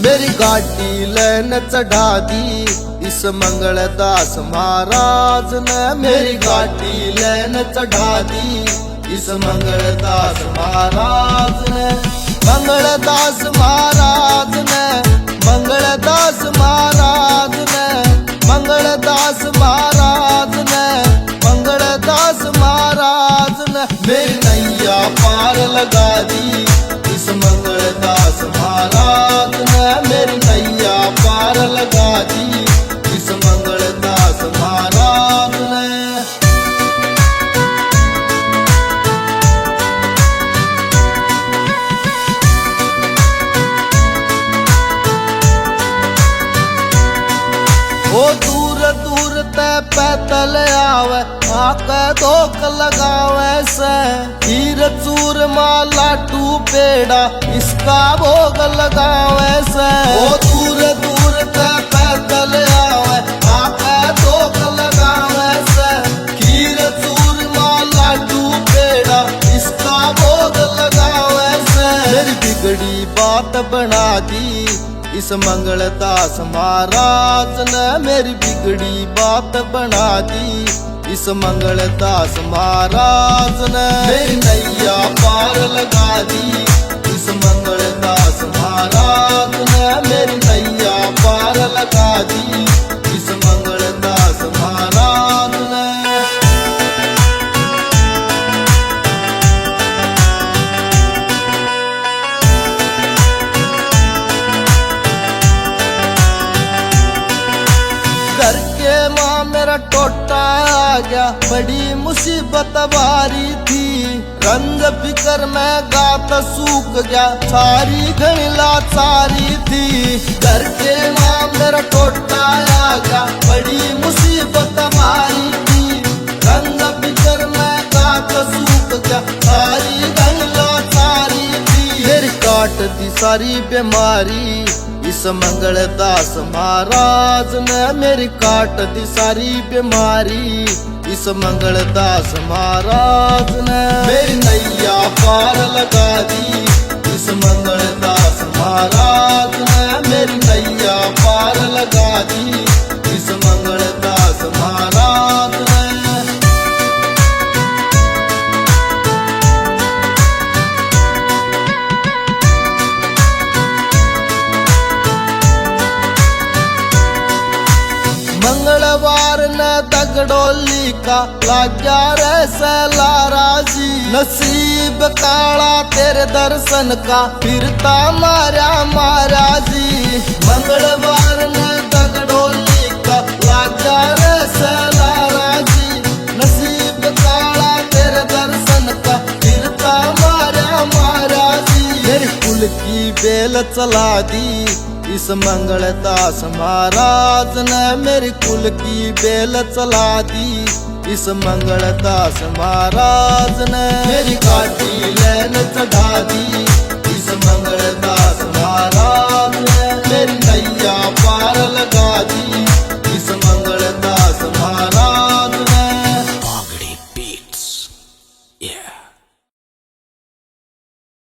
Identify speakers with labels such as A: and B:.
A: मेरी गाड़ी लैन चढ़ा दी इस मंगलदास महाराज ने। मेरी गाड़ी लैन चढ़ा दी इस मंगलदास महाराज ने। मंगलदास महाराज ने, मंगलदास महाराज ने, मंगलदास महाराज ने, मंगलदास महाराज ने। मेरी नैया पार लगा दी इस मंगलदास महाराज ने। मेरी नैया पार लगा दी इस मंगलदास महाराज ने। ओ दूर दूर ते पैदल आवे, आके धोख लगावे से। खीर चूर माला टू पेड़ा इसका भोग लगावे से। ओ दूर दूर ते पैदल आवे, आके धोख लगावे से। खीर चूर माला टू पेड़ा इसका भोग लगावे से। मेरी बिगड़ी बात बना दी इस मंगलदास महाराज ने। मेरी बिगड़ी बात बना दी इस मंगलदास महाराज ने। मेरी नैया पार लगा दी इस मंगलदास महाराज ने। मेरी नैया पार लगा दी इस मंगलदास महाराज ने। घर के माँ मेरा टोटा आ गया, बड़ी मुसीबत बारी थी। रंग फिकर में गाता सूख गया, सारी घनी लाचारी थी। घर के माँ मेरा टोटा आ गया, बड़ी मुसीबत बारी थी। रंग फिकर में गाता सूख गया, सारी घनी लाचारी थी। मेरी काट दी सारी बीमारी इस मंगलदास महाराज ने। मेरी काट दी सारी बीमारी इस मंगलदास महाराज ने। मेरी नैया पार लगा दी इस मंगलदास महाराज ने। मेरी नैया पार लगा दी इस मंगलदास महाराज ने। मंगलवार ने दगड़ोली का लाग्या रे सैलारा जी। नसीब काला तेरे दर्शन का फिरता मारा मारा जी। मंगलवार ने दगड़ोली का लाग्या रे सैलारा जी। नसीब काला तेरे दर्शन का फिरता मारा मारा जी। मेरी कुल की बेल चला दी इस मंगलदास महाराज ने। मेरी कुल की बेल चला दी इस मंगलदास महाराज ने। मेरी गाड़ी लैन चढ़ा दी इस